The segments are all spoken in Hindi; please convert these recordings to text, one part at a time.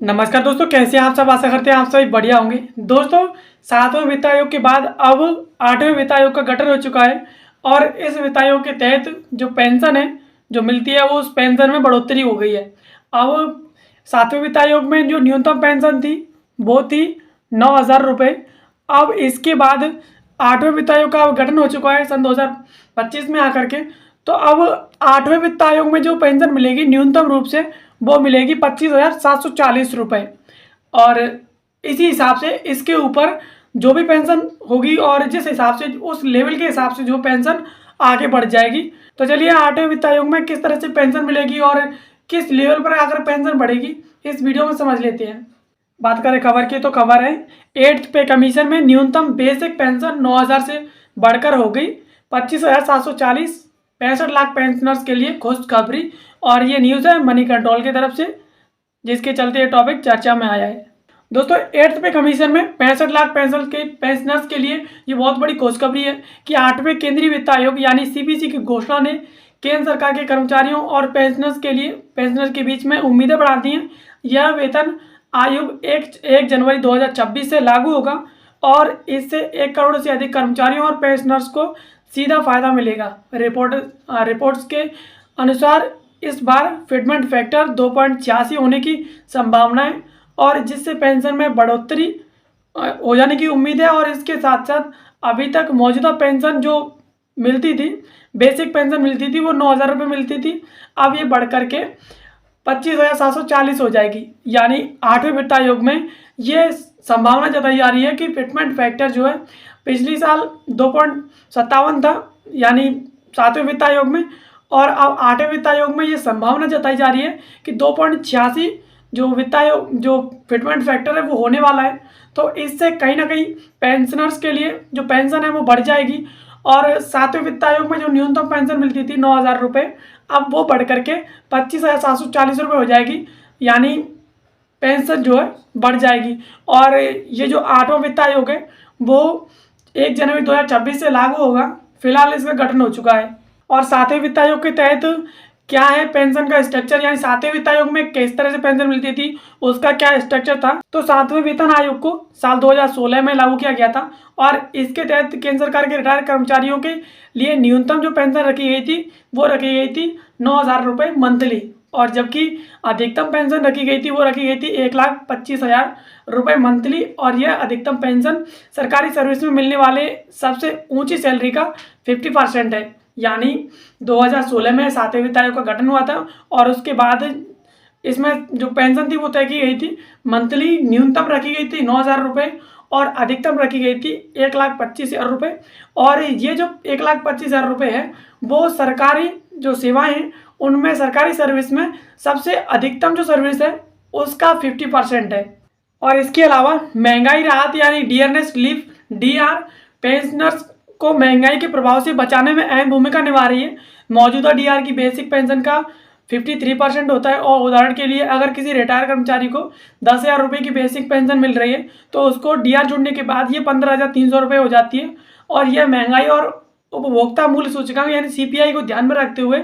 नमस्कार दोस्तों, कैसे हैं आप सब। आशा करते हैं आप सभी बढ़िया होंगे। दोस्तों, 7वें वित्त आयोग के बाद अब 8वें वित्त आयोग का गठन हो चुका है और इस वित्त आयोग के तहत जो पेंशन है जो मिलती है वो उस पेंशन में बढ़ोतरी हो गई है। अब 7वें वित्त आयोग में जो न्यूनतम पेंशन थी वो थी 9,000 रुपये। अब इसके बाद 8वें वित्त आयोग का गठन हो चुका है सन 2025 में आकर के। तो अब 8वें वित्त आयोग में जो पेंशन मिलेगी न्यूनतम रूप से वो मिलेगी 25,740 रुपये। और इसी हिसाब से इसके ऊपर जो भी पेंशन होगी और जिस हिसाब से उस लेवल के हिसाब से जो पेंशन आगे बढ़ जाएगी। तो चलिए 8वें वित्त आयोग में किस तरह से पेंशन मिलेगी और किस लेवल पर आकर पेंशन बढ़ेगी इस वीडियो में समझ लेते हैं। बात करें खबर की तो खबर है 8th पे कमीशन में न्यूनतम बेसिक पेंशन 9,000 से बढ़कर हो गई 25,740। 65 लाख पेंशनर्स के लिए खुशखबरी। और ये न्यूज़ है मनी कंट्रोल की तरफ से, जिसके चलते ये टॉपिक चर्चा में आया है। दोस्तों, 8th पे कमीशन में 65 लाख पेंशनर्स के लिए ये बहुत बड़ी खुशखबरी है कि 8वें केंद्रीय वित्त आयोग यानी सीपीसी की घोषणा ने केंद्र सरकार के कर्मचारियों और पेंशनर्स के बीच में उम्मीदें बढ़ा दी हैं। यह वेतन आयोग 1 जनवरी 2026 से लागू होगा और इससे 1 करोड़ से अधिक कर्मचारियों और पेंशनर्स को सीधा फायदा मिलेगा। रिपोर्ट्स के अनुसार इस बार फिटमेंट फैक्टर 2.86 होने की संभावना है और जिससे पेंशन में बढ़ोतरी हो जाने की उम्मीद है। और इसके साथ साथ अभी तक मौजूदा पेंशन जो मिलती थी, बेसिक पेंशन मिलती थी, वो 9,000 रुपये मिलती थी। अब ये बढ़ करके 25,740 हो जाएगी। यानी 8वें वित्त आयोग में ये संभावना जताई जा रही है कि फिटमेंट फैक्टर जो है पिछली साल 2.57 था यानी 7वें वित्त आयोग में, और अब 8वें वित्त आयोग में ये संभावना जताई जा रही है कि 2.86 जो वित्त आयोग जो फिटमेंट फैक्टर है वो होने वाला है। तो इससे कहीं ना कहीं पेंशनर्स के लिए जो पेंशन है वो बढ़ जाएगी। और 7वें वित्त आयोग में जो न्यूनतम पेंशन मिलती थी 9,000 रुपये, अब वो बढ़ करके 25,740 रुपये हो जाएगी। यानी पेंशन जो है बढ़ जाएगी। और ये जो 8वां वित्त आयोग है वो 1 जनवरी 2026 से लागू होगा। फिलहाल इसका गठन हो चुका है। और 7वें वित्त आयोग के तहत क्या है पेंशन का स्ट्रक्चर, यानी 7वें वित्त आयोग में किस तरह से पेंशन मिलती थी उसका क्या स्ट्रक्चर था। तो 7वें वेतन आयोग को साल 2016 में लागू किया गया था और इसके तहत केंद्र सरकार के रिटायर्ड कर्मचारियों के लिए न्यूनतम जो पेंशन रखी गई थी वो रखी गई थी 9,000 रुपये मंथली। और जबकि अधिकतम पेंशन रखी गई थी वो रखी गई थी 1,25,000 रुपये मंथली। और यह अधिकतम पेंशन सरकारी सर्विस में मिलने वाले सबसे ऊंची सैलरी का 50% है। यानी 2016 में 7वें वित्त आयोग का गठन हुआ था और उसके बाद इसमें जो पेंशन थी वो तय की गई थी। मंथली न्यूनतम रखी गई थी 9,000 रुपये और अधिकतम रखी गई थी 1,25,000 रुपये। और ये जो 1,25,000 रुपये है वो सरकारी जो सेवाएं हैं उनमें सरकारी सर्विस में सबसे अधिकतम जो सर्विस है उसका 50% है। और इसके अलावा महंगाई राहत यानी डियरनेस रिलीफ डीआर पेंशनर्स को महंगाई के प्रभाव से बचाने में अहम भूमिका निभा रही है। मौजूदा डीआर की बेसिक पेंशन का 53% होता है। और उदाहरण के लिए अगर किसी रिटायर कर्मचारी को 10,000 रुपये की बेसिक पेंशन मिल रही है तो उसको डीआर जुड़ने के बाद ये 15,300 रुपये हो जाती है। और यह महंगाई और उपभोक्ता मूल्य सूचकांक यानी सीपीआई को ध्यान में रखते हुए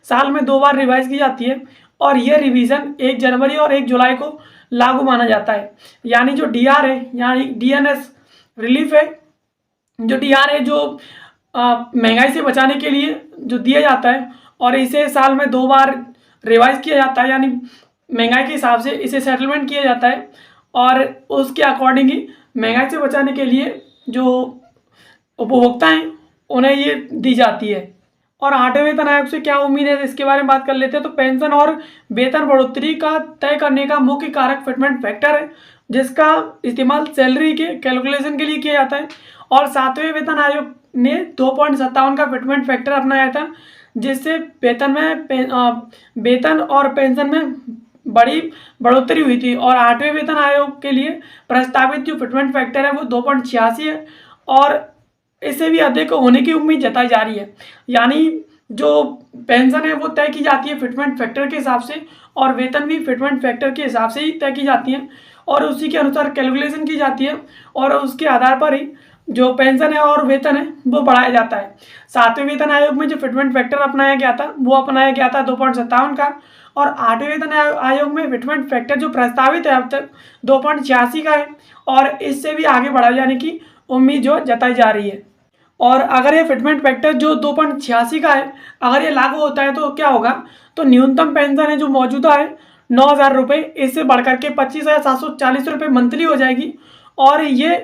साल में 2 बार रिवाइज की जाती है। और यह रिवीजन 1 जनवरी और 1 जुलाई को लागू माना जाता है। यानी जो डीआर है यानी डीएनएस रिलीफ है, जो डीआर है जो महंगाई से बचाने के लिए जो दिया जाता है और इसे साल में 2 बार रिवाइज किया जाता है। यानी महंगाई के हिसाब से इसे सेटलमेंट किया जाता है और उसके अकॉर्डिंग ही महंगाई से बचाने के लिए जो उपभोक्ता हैं उन्हें ये दी जाती है। और 8वें वेतन आयोग से क्या उम्मीद है इसके बारे में बात कर लेते हैं। तो पेंशन और वेतन बढ़ोतरी का तय करने का मुख्य कारक फिटमेंट फैक्टर है, जिसका इस्तेमाल सैलरी के कैलकुलेशन के लिए किया जाता है। और 7वें वेतन आयोग ने 2.57 का फिटमेंट फैक्टर अपनाया था, जिससे वेतन और पेंशन में बड़ी बढ़ोतरी हुई थी। और 8वें वेतन आयोग के लिए प्रस्तावित जो फिटमेंट फैक्टर है वो 2.86 है और इससे भी अधिक होने की उम्मीद जताई जा रही है। यानी जो पेंशन है वो तय की जाती है फिटमेंट फैक्टर के हिसाब से और वेतन भी फिटमेंट फैक्टर के हिसाब से ही तय की जाती है और उसी के अनुसार कैलकुलेशन की जाती है और उसके आधार पर ही जो पेंशन है और वेतन है वो बढ़ाया जाता है। 7वें वेतन आयोग में जो फिटमेंट फैक्टर अपनाया गया था वो अपनाया गया था 2.57 का और 8वें वेतन आयोग में फिटमेंट फैक्टर जो प्रस्तावित है अब तक 2.86 का है और इससे भी आगे बढ़ाए जाने की उम्मीद जो जताई जा रही है। और अगर ये फिटमेंट फैक्टर जो 2.86 का है अगर ये लागू होता है तो क्या होगा, तो न्यूनतम पेंशन है जो मौजूदा है 9,000 रुपये, इससे बढ़कर के 25,740 रुपये मंथली हो जाएगी और ये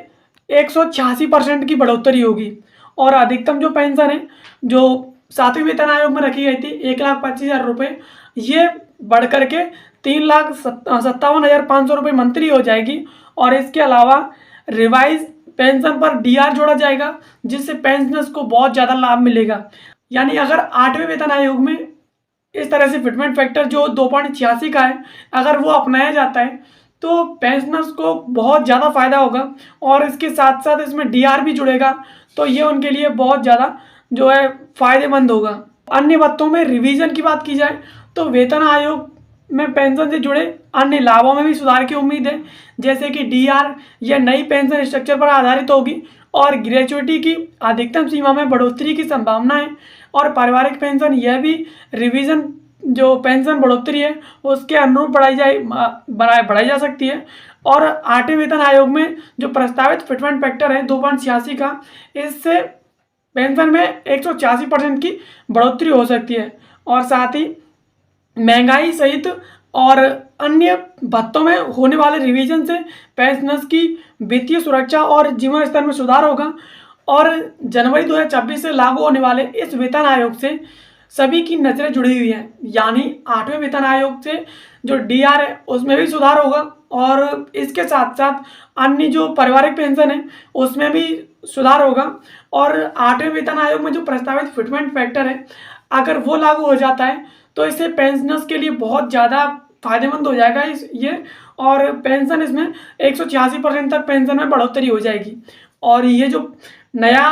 186% की बढ़ोतरी होगी। और अधिकतम जो पेंशन है जो 7वें वेतन आयोग में रखी गई थी 1,25,000 रुपये, ये बढ़ करके 3,57,500 रुपये मंथली हो जाएगी। और इसके अलावा रिवाइज पेंशन पर डीआर जोड़ा जाएगा जिससे पेंशनर्स को बहुत ज़्यादा लाभ मिलेगा। यानी अगर 8वें वेतन आयोग में इस तरह से फिटमेंट फैक्टर जो 2.86 का है अगर वो अपनाया जाता है तो पेंशनर्स को बहुत ज़्यादा फायदा होगा और इसके साथ साथ इसमें डीआर भी जुड़ेगा तो ये उनके लिए बहुत ज़्यादा जो है फायदेमंद होगा। अन्य बातों में रिवीजन की बात की जाए तो वेतन आयोग में पेंशन से जुड़े अन्य लाभों में भी सुधार की उम्मीद है, जैसे कि डीआर या नई पेंशन स्ट्रक्चर पर आधारित होगी और ग्रेचुइटी की अधिकतम सीमा में बढ़ोतरी की संभावना है और पारिवारिक पेंशन यह भी रिवीजन जो पेंशन बढ़ोतरी है उसके अनुरूप बढ़ाई जा सकती है। और 8वें वेतन आयोग में जो प्रस्तावित फिटमेंट फैक्टर है 2.86 का, इससे पेंशन में 186% की बढ़ोतरी हो सकती है। और साथ ही महंगाई सहित और अन्य भत्तों में होने वाले रिवीजन से पेंशनर्स की वित्तीय सुरक्षा और जीवन स्तर में सुधार होगा। और जनवरी 2026 से लागू होने वाले इस वेतन आयोग से सभी की नज़रें जुड़ी हुई हैं, यानी 8वें वेतन आयोग से जो डीआर है उसमें भी सुधार होगा और इसके साथ साथ अन्य जो पारिवारिक पेंशन है उसमें भी सुधार होगा। और 8वें वेतन आयोग में जो प्रस्तावित फिटमेंट फैक्टर है अगर वो लागू हो जाता है तो इससे पेंशनर्स के लिए बहुत ज़्यादा फायदेमंद हो जाएगा ये और पेंशन इसमें 186% तक पेंशन में बढ़ोतरी हो जाएगी। और ये जो नया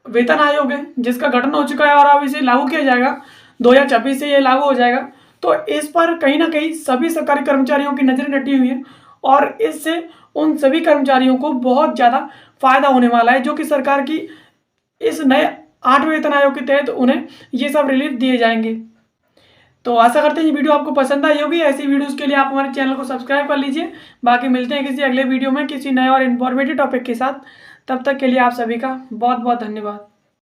वेतन आयोग है जिसका गठन हो चुका है और अब इसे लागू किया जाएगा 2026 से ये लागू हो जाएगा, तो इस पर कहीं ना कहीं सभी सरकारी कर्मचारियों की नज़रें डटी हुई हैं और इससे उन सभी कर्मचारियों को बहुत ज़्यादा फायदा होने वाला है जो कि सरकार की इस नए 8वें वेतन आयोग के तहत उन्हें ये सब रिलीफ दिए जाएंगे। तो आशा करते हैं ये वीडियो आपको पसंद आई होगी। ऐसी वीडियोस के लिए आप हमारे चैनल को सब्सक्राइब कर लीजिए। बाकी मिलते हैं किसी अगले वीडियो में किसी नए और इन्फॉर्मेटिव टॉपिक के साथ। तब तक के लिए आप सभी का बहुत बहुत धन्यवाद।